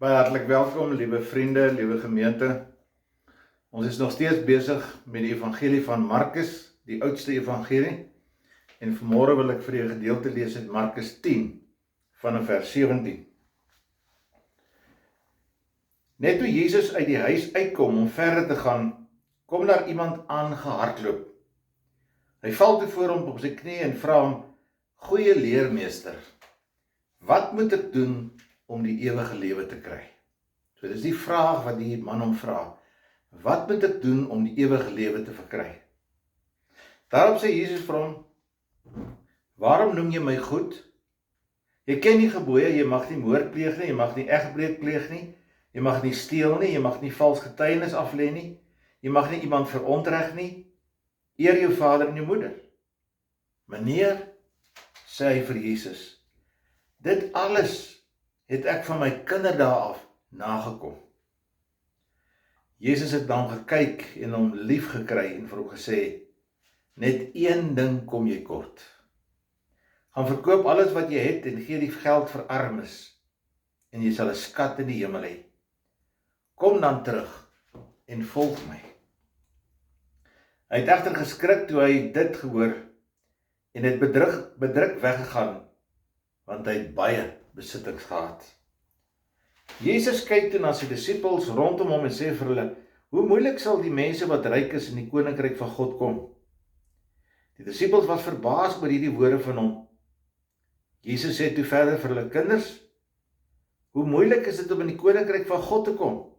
Baie hartlik welkom, liewe vriende, liewe gemeente. Ons is nog steeds besig met die evangelie van Markus, die oudste evangelie. En vanmôre wil ek vir julle 'n gedeelte lees uit Markus 10 vanaf vers 17. Net toe Jesus uit die huis uitkom om verder te gaan, kom daar iemand aangehardloop. Hy val toe voor hom op sy knie en vra hom: "Goeie leermeester, wat moet ek doen om die ewige lewe te kry?" So dis die vraag wat die man hom vra. Wat moet ek doen om die ewige lewe te verkry? Daarop sê Jesus vir hom: "Waarom noem jy my goed? Jy ken die gebooie, jy mag nie moord pleeg nie, jy mag nie egbreek pleeg nie, jy mag nie steel nie, jy mag nie vals getuienis aflê nie, jy mag nie iemand verontreg nie, eer jou vader en jou moeder." "Meneer," sê hy vir Jesus, "dit alles het ek van my kinderdae af nagekom." Jesus het dan gekyk en hom lief gekry en vir hom gesê: "Net een ding kom jy kort. Gaan verkoop alles wat jy het en gee die geld vir armes en jy sal 'n skat in die hemel hê. Kom dan terug en volg my." Hy het egter geskrik toe hy dit gehoor en het bedruk weggegaan, want hy het baie besittings gehad. Jesus kyk toe na sy disippels rondom hom en sê vir hulle: "Hoe moeilik sal die mense wat ryk is in die koninkryk van God kom?" Die disippels was verbaas oor hierdie woorde van hom. Jesus sê toe verder vir hulle: "Kinders, hoe moeilik is dit om in die koninkryk van God te kom?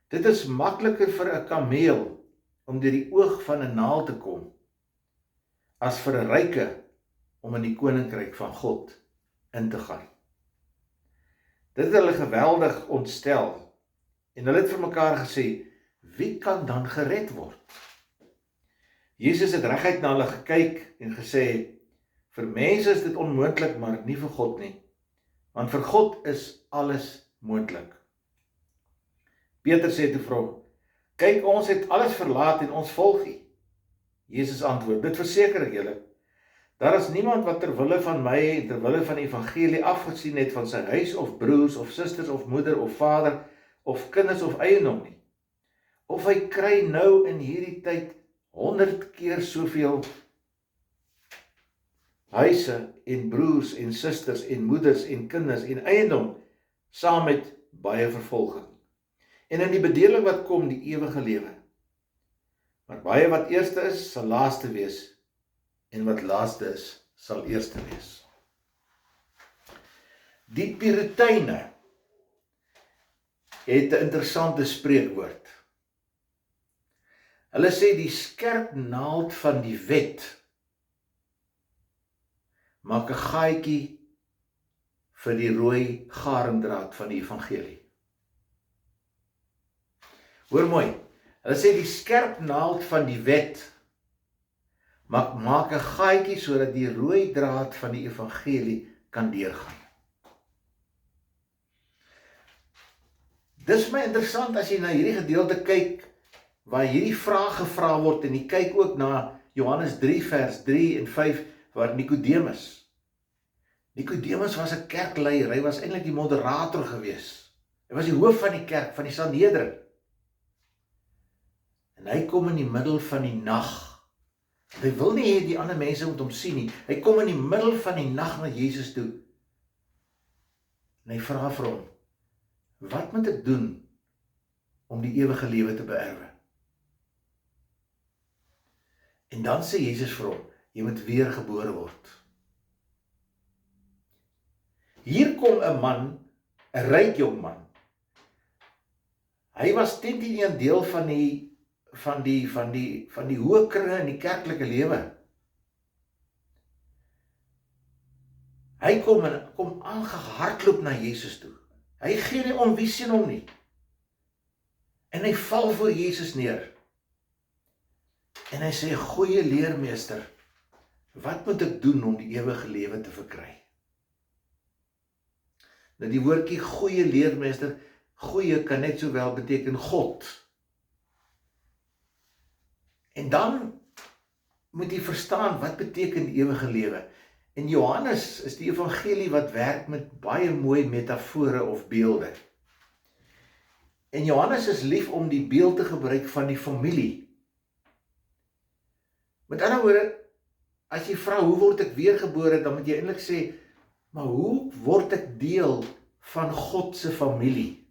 Dit is makliker vir 'n kameel om deur die oog van 'n naald te kom, as vir 'n ryke om in die koninkryk van God in te gaan." Dit het hulle geweldig ontstel en hulle het vir mekaar gesê: "Wie kan dan gered word?" Jesus het reguit na hulle gekyk en gesê: "Vir mense is dit onmoontlik, maar nie vir God nie, want vir God is alles moontlik." Peter sê toe vir hom: "Kyk, ons het alles verlaat en ons volg U." Jesus antwoord: "Dit verseker ek julle, daar is niemand wat ter wille van my en ter wille van die evangelie afgesien het van sy huis of broers of susters of moeder of vader of kinders of eiendom nie, of hy kry nou in hierdie tyd 100 keer soveel huise en broers en susters en moeders en kinders en eiendom, saam met baie vervolging. En in die bedeling wat kom, die ewige lewe. Maar baie wat eerste is, sal laaste wees, en wat laaste is, sal eerste wees." Die Puriteine het 'n interessante spreekwoord. Hulle sê die skerp naald van die wet maak 'n gaatjie vir die rooi garendraad van die evangelie. Hoor mooi, hulle sê die skerp naald van die wet maak 'n gaatjie sodat die rooi draad van die evangelie kan deurgaan. Dis my interessant as jy na hierdie gedeelte kyk, waar hierdie vraag gevra word, en jy kyk ook na Johannes 3 vers 3 en 5, waar Nikodemus was 'n kerkleier, hy was eintlik die moderator gewees. Hy was die hoof van die kerk, van die Sanhedrin. En hy kom in die middel van die nag. Hy wil nie hê die ander mense moet hom sien nie. Hy kom in die middel van die nag na Jesus toe. En hy vra vir hom: "Wat moet ek doen om die ewige lewe te beerwe?" En dan sê Jesus vir hom: "Jy moet weergebore word." Hier kom 'n man, 'n ryk jong man. Hy was teen die deel van die hoë kringe in die kerklike lewe. Hy kom aangehardloop na Jesus toe. Hy gee nie om wie sien hom nie. En hy val voor Jesus neer. En hy sê: "Goeie leermeester, wat moet ek doen om die ewige lewe te verkry?" Nou die woordjie goeie leermeester, goeie kan net sowel beteken God. En dan moet jy verstaan wat beteken die ewige lewe. En Johannes is die evangelie wat werk met baie mooi metafore of beelde. En Johannes is lief om die beeld te gebruik van die familie. Met ander woorde, as jy vra, hoe word ek weergebore, dan moet jy eintlik sê, maar hoe word ek deel van God se familie?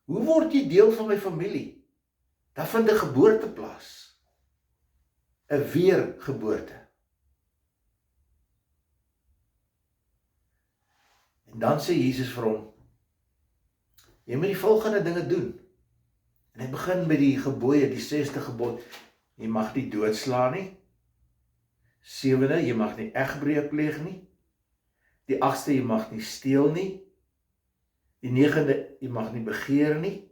Hoe word jy deel van my familie? Daar vind 'n geboorte plaas. 'n weergeboorte. En dan sê Jesus vir hom, jy moet die volgende dinge doen. En hy begin met die gebooie, die 6de gebod. Jy mag nie doodslaan nie. 7de, jy mag nie egbreek pleeg nie. Die 8ste, jy mag nie steel nie. Die 9de, jy mag nie begeer nie.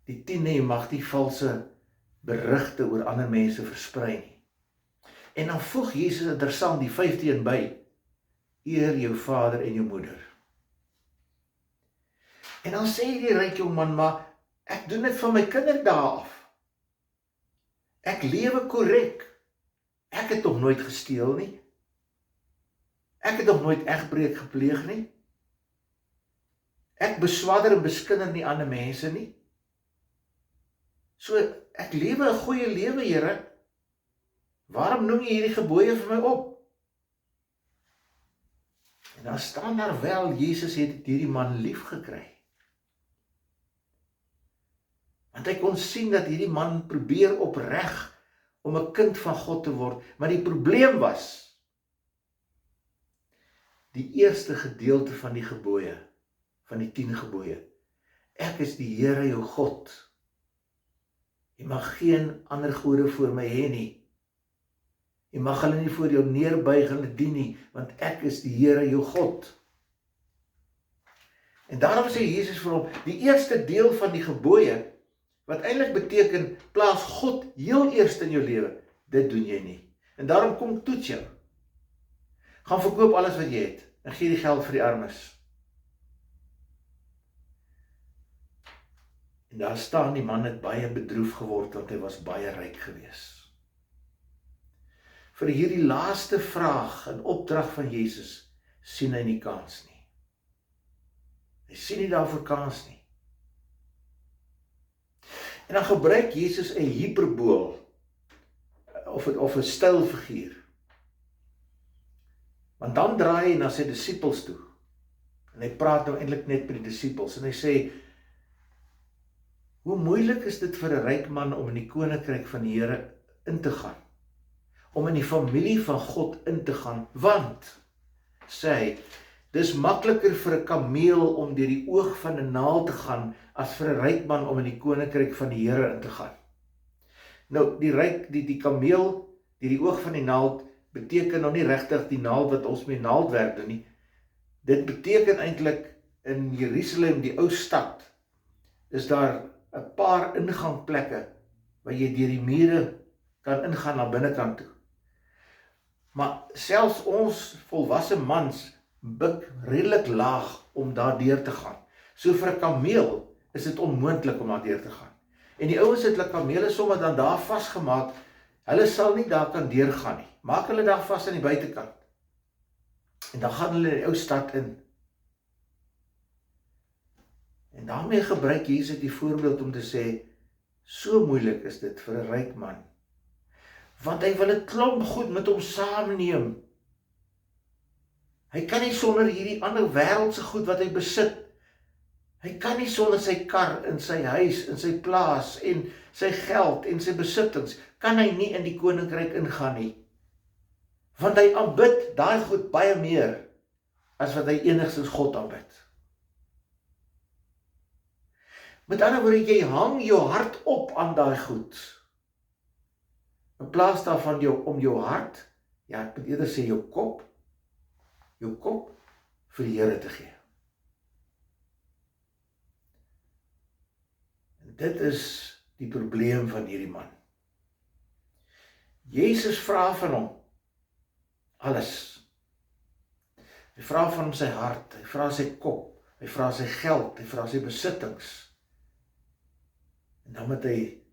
Die 10de, jy mag nie valse berigte oor ander mense versprei nie. En dan voeg Jesus interessant die 5de by, eer jou vader en jou moeder. En dan sê die ryk jong man, maar ek doen dit van my kinderdae af. Ek lewe korrek. Ek het nog nooit gesteel nie. Ek het nog nooit egbreek gepleeg nie. Ek beswadder en beskinder nie ander mense nie. So, ek lewe 'n goeie lewe, Here. Waarom noem jy hierdie gebooie vir my op? En dan staan daar wel, Jesus het hierdie man lief gekry. Want hy kon sien dat hierdie man probeer opreg om 'n kind van God te word. Maar die probleem was, die eerste gedeelte van die gebooie, van die 10 gebooie. Ek is die Here jou God. Jy mag geen ander gode voor my hê nie. Jy mag hulle nie voor jou neerbuig en hulle dien nie, want ek is die Here jou God. En daarom sê Jesus vir hom, die eerste deel van die gebooie, wat eintlik beteken, plaas God heel eerst in jou lewe, dit doen jy nie. En daarom kom toets jou. Gaan verkoop alles wat jy het, en gee die geld vir die armes. En daar staan die man het baie bedroef geword, want hy was baie ryk gewees. Vir hierdie laaste vraag en opdrag van Jesus, sien hy nie kans nie. Hy sien nie daarvoor kans nie. En dan gebruik Jesus 'n hiperbool, of 'n stylfiguur. Want dan draai hy na sy disippels toe, en hy praat nou eintlik net met die disippels, en hy sê, hoe moeilik is dit vir 'n ryk man om in die koninkryk van die Here in te gaan? Om in die familie van God in te gaan, want, sê hy, dis makliker vir 'n kameel om deur die oog van 'n naald te gaan, as vir 'n ryk man om in die koninkryk van die Here in te gaan. Nou, die kameel, die oog van die naald, beteken nou nie regtig die naald wat ons met naaldwerk doen nie. Dit beteken eintlik in Jerusalem, die ou stad, is daar 'n paar ingangplekke waar jy deur die mure kan ingaan na binnekant toe. Maar selfs ons volwasse mans buig redelik laag om daar deur te gaan. So vir 'n kameel is dit onmoontlik om daar deur te gaan. En die ouens het hulle kamele sommer dan daar vasgemaak, hulle sal nie daar kan deurgaan nie. Maak hulle daar vas aan die buitekant. En dan gaan hulle in die ou stad in. En daarmee gebruik Jesus die voorbeeld om te sê, so moeilik is dit vir 'n ryk man. Want hy wil 'n klomp goed met hom saamneem. Hy kan nie sonder hierdie ander wêreldse goed wat hy besit. Hy kan nie sonder sy kar en sy huis en sy plaas en sy geld en sy besittings, kan hy nie in die koninkryk ingaan nie. Want hy aanbid daai goed baie meer as wat hy enigstens God aanbid. Met ander woorde, jy hang jou hart op aan daai goed. In plaas daarvan om jou hart, ja, ek moet eerder sê jou kop vir die Here te gee. En dit is die probleem van hierdie man. Jesus vra van hom alles. Hy vra van hom sy hart, hy vra sy kop, hy vra sy geld, hy vra sy besittings. En dan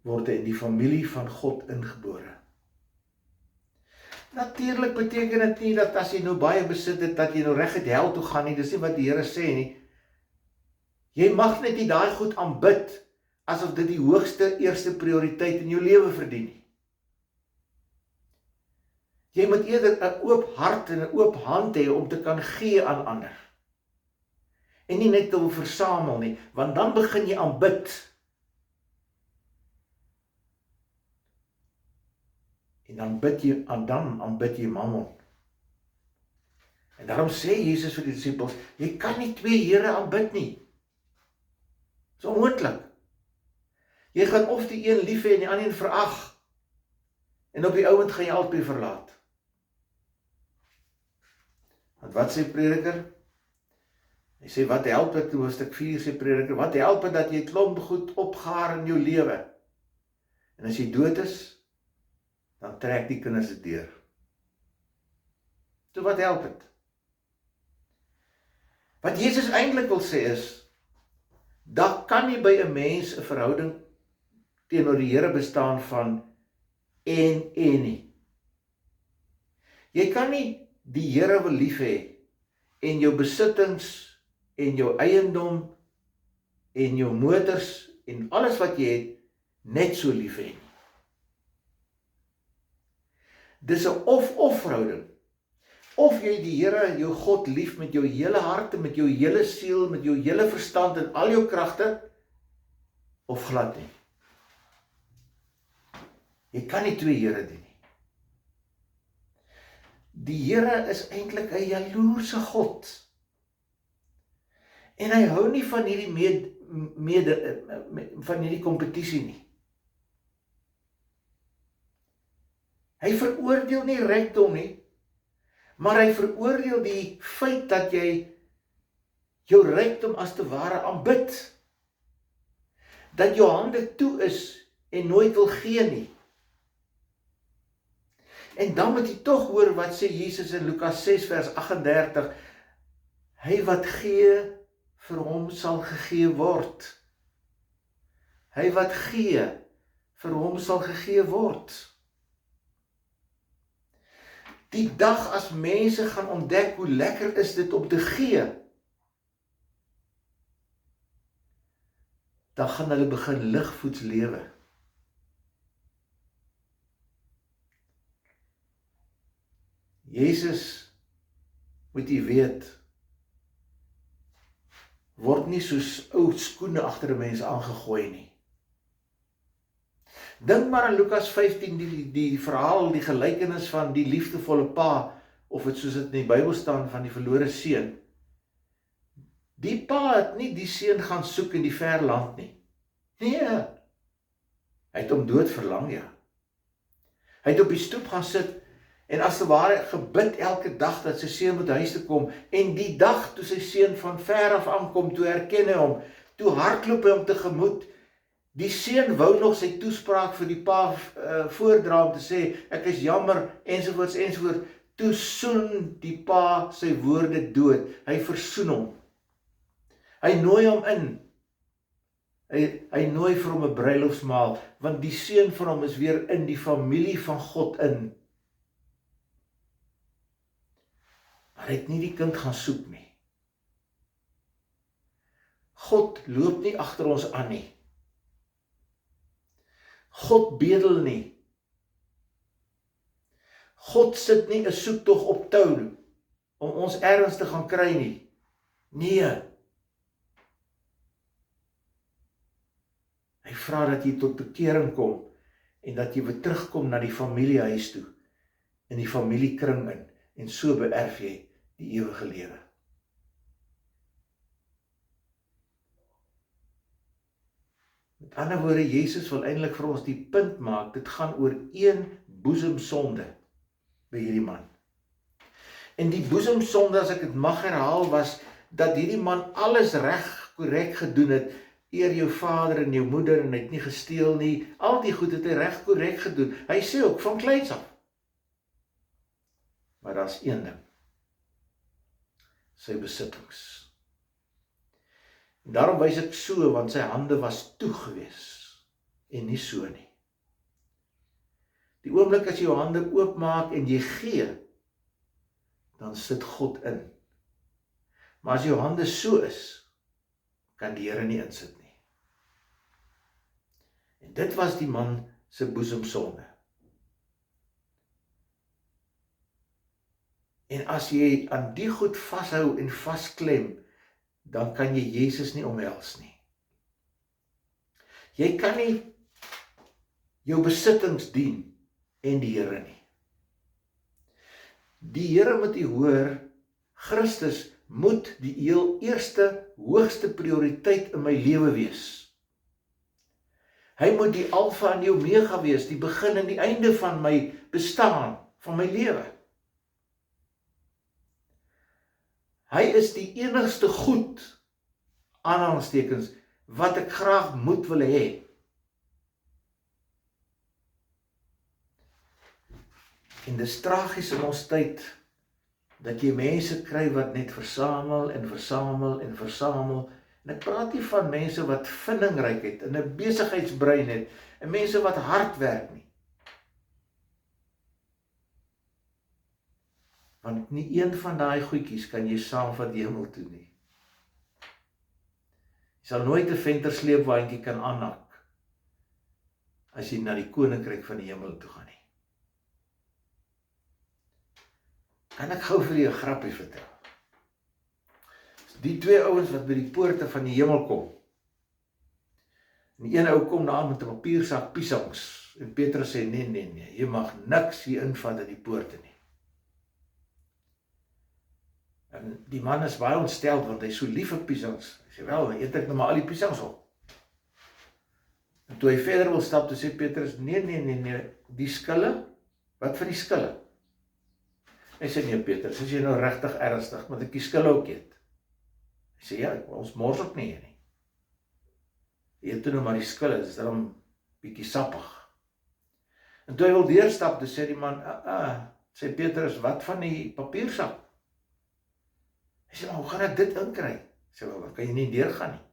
word hy in die familie van God ingebore. Natuurlik beteken dit nie dat as jy nou baie besit het, dat jy nou reg uit hel toe gaan nie, dis nie wat die Here sê nie. Jy mag net nie daai goed aanbid, asof dit die hoogste eerste prioriteit in jou lewe verdien nie. Jy moet eerder 'n oop hart en 'n oop hand hê om te kan gee aan ander. En nie net te wil versamel nie, want dan begin jy aanbid. En dan aanbid jy Mammon. En daarom sê Jesus vir die disippels, jy kan nie twee Here aanbid nie. Dit is onmoontlik. Jy gaan of die een lief hê en die ander een verag. En op die ouend gaan jy albei verlaat. Want wat sê Prediker? Hy sê, wat help dit, hoofstuk 4 sê Prediker, wat help dit dat jy klomp goed opgaar in jou lewe? En as jy dood is, dan trek die kinders dit deur. So wat help dit? Wat Jesus eintlik wil sê is, daar kan nie by 'n mens 'n verhouding teenoor die Here bestaan van en nie. Jy kan nie die Here wil lief hê en jou besittings en jou eiendom en jou motors en alles wat jy het net so lief hê. Dis 'n of-of verhouding. Of jy die Here, jou God lief met jou hele hart, met jou hele siel, met jou hele verstand en al jou kragte, of glad nie. Jy kan nie twee Here dien nie. Die Here is eintlik 'n jaloerse God. En hy hou nie van hierdie van hierdie kompetisie nie. Hy veroordeel nie rykdom nie, maar hy veroordeel die feit dat jy jou rykdom as te ware aanbid. Dat jou hande toe is en nooit wil gee nie. En dan moet jy tog hoor wat sê Jesus in Lukas 6 vers 38. Hy wat gee, vir hom sal gegee word. Hy wat gee, vir hom sal gegee word. Die dag as mense gaan ontdek hoe lekker is dit om te gee, dan gaan hulle begin ligvoets lewe. Jesus, moet jy weet, word nie soos ou skoene agter 'n mens aangegooi nie. Dink maar aan Lukas 15, die verhaal, die gelykenis van die liefdevolle pa, of het soos dit in die Bybel staan van die verlore seun. Die pa het nie die seun gaan soek in die ver land nie. Nee, hy het hom dood verlang, ja. Hy het op die stoep gaan sit, en as te ware gebid elke dag dat sy seun moet huis te kom, en die dag toe sy seun van ver af aankom, toe herken hy hom, toe hardloop hy hom tegemoet. Die seun wou nog sy toespraak vir die pa voordra om te sê, ek is jammer, ensovoorts, ensovoorts. Toe soen die pa sy woorde dood. Hy versoen hom. Hy nooi hom in. Hy nooi vir hom 'n bruilofsmaal, want die seun van hom is weer in die familie van God in. Maar hy het nie die kind gaan soek nie. God loop nie agter ons aan nie. God bedel nie. God sit nie 'n soektog op tou om ons ergens te gaan kry nie. Nee. Hy vra dat jy tot bekering kom en dat jy weer terugkom na die familiehuis toe, in die familiekring in, en so beerf jy die ewige lewe. Met ander woorde, Jesus wil eintlik vir ons die punt maak, dit gaan oor een boesemsonde by hierdie man. En die boesemsonde, as ek dit mag herhaal, was dat hierdie man alles korrek gedoen het, eer jou vader en jou moeder, en hy het nie gesteel nie, al die goed het hy korrek gedoen. Hy sê ook van kleins af. Maar daar's een ding, sy besittings. En daarom wys ek so, want sy hande was toe gewees, en nie so nie. Die oomblik as jy jou hande oopmaak en jy gee, dan sit God in. Maar as jou hande so is, kan die Here nie insit nie. En dit was die man se boesemsonde. En as jy aan die goed vashou en vasklem, dan kan jy Jesus nie omhels nie. Jy kan nie jou besittings dien en die Here nie. Die Here moet u hoor, Christus moet die heel eerste, hoogste prioriteit in my lewe wees. Hy moet die Alfa en die Omega wees, die begin en die einde van my bestaan, van my lewe. Hy is die enigste goed, aanhalingstekens, wat ek graag moet wil hê. En dis tragies in ons tyd, dat jy mense kry wat net versamel en versamel en versamel. En ek praat nie van mense wat vindingryk het, en 'n besigheidsbrein het, en mense wat hard werk nie. Want nie een van daai goedjies kan jy saamvat hemel toe nie. Jy sal nooit 'n ventersleepwaandjie kan aanhak, as jy na die koninkryk van die hemel toe gaan nie. Kan ek gou vir julle 'n grappie vertel? Die twee ouens wat by die poorte van die hemel kom. En die een ou kom daar met 'n papiersak piesangs. En Petrus sê, nee, jy mag niks hier invat uit die poorte nie. En die man is baie ontsteld, want hy is so lief vir piesangs. Hy sê, wel, eet ek nou maar al die piesangs op. En toe hy verder wil stap, toe sê Petrus, nee, die skille, wat van die skille? Hy sê, nee Petrus, is jy nou regtig ernstig, want ek die skille ook eet. Hy sê, ja, ons mors ook nie hier nie. Eet toe nou maar die skille, dit is daarom bietjie sappig. En toe hy wil deurstap, toe sê die man, sê Petrus, wat van die papiersak? Hy sê, maar hoe gaan ek dit inkry? Hy sê, maar kan jy nie deurgaan nie?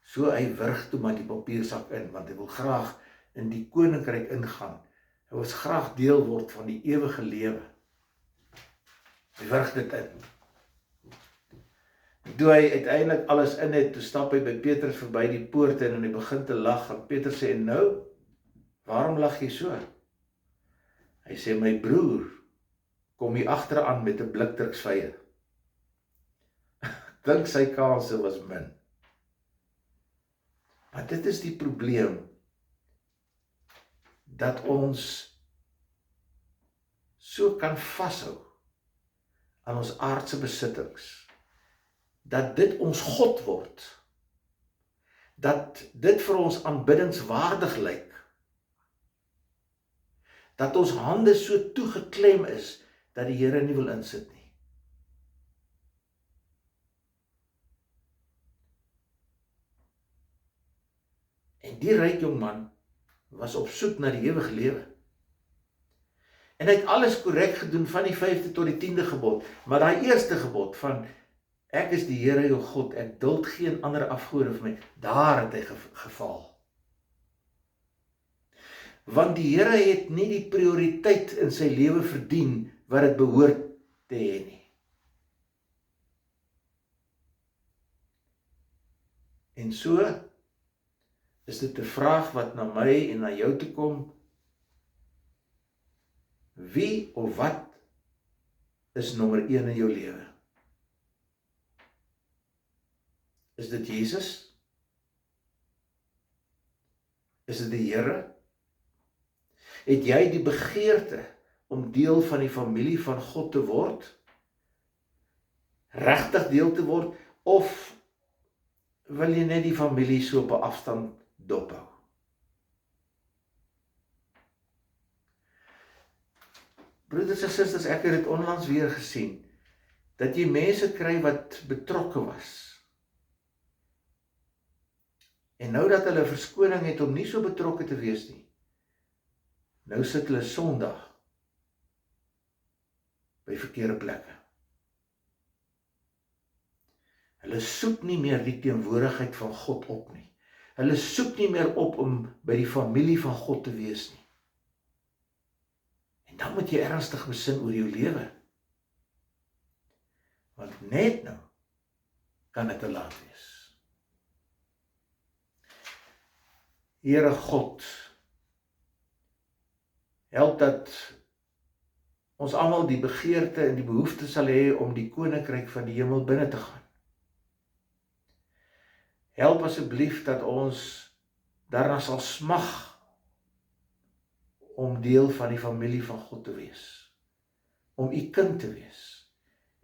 So hy wurg toe maar die papiersak in, want hy wil graag in die koninkryk ingaan. Hy wil graag deel word van die ewige lewe. Hy wurg dit in. Toe hy uiteindelik alles in het, toe stap hy by Petrus verby die poorte en hy begin te lag. En Petrus sê, nou, waarom lag jy so? Hy sê, my broer, kom hier agteraan met 'n blikdruksvyer. Dink sy kanse was min. Maar dit is die probleem, dat ons so kan vashou aan ons aardse besittings, dat dit ons God word, dat dit vir ons aanbiddingswaardig lyk, dat ons hande so toegeklem is, dat die Here nie wil insit nie. En die ryk jong man was op soek na die ewige lewe. En hy het alles korrek gedoen van die 5de tot die 10de gebod, maar daai eerste gebod van ek is die Here jou God, ek duld geen ander afgode vir my, daar het hy geval. Want die Here het nie die prioriteit in sy lewe verdien wat dit behoort te hê nie. En so is dit 'n vraag wat na my en na jou toe kom. Wie of wat is nommer 1 in jou lewe? Is dit Jesus? Is dit die Here? Het jy die begeerte om deel van die familie van God te word? Regtig deel te word? Of wil jy net die familie so op 'n afstand dophou? Broeders en susters, ek het dit onlangs weer gesien, dat jy mense kry wat betrokke was. En nou dat hulle verskoning het om nie so betrokke te wees nie, nou sit hulle Sondag by verkeerde plekke. Hulle soek nie meer die teenwoordigheid van God op nie. Hulle soek nie meer op om by die familie van God te wees nie. En dan moet jy ernstig besin oor jou lewe. Want net nou kan dit te laat wees. Here God, help dat ons almal die begeerte en die behoefte sal hê om die koninkryk van die hemel binne te gaan. Help asseblief dat ons daarna sal smag om deel van die familie van God te wees, om u kind te wees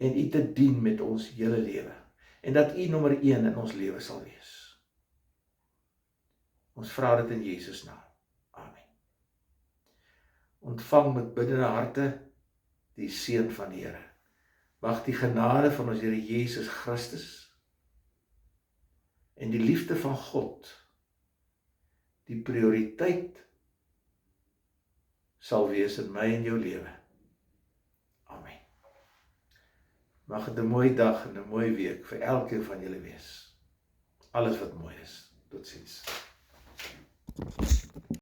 en u te dien met ons hele lewe, en dat u nommer 1 in ons lewe sal wees. Ons vra dit in Jesus naam. Amen. Ontvang met biddende harte die seën van die Here. Mag die genade van ons Here Jesus Christus en die liefde van God die prioriteit sal wees in my en jou lewe. Amen. Mag het 'n mooi dag en 'n mooi week vir elkeen van julle wees. Alles wat mooi is. Totsiens.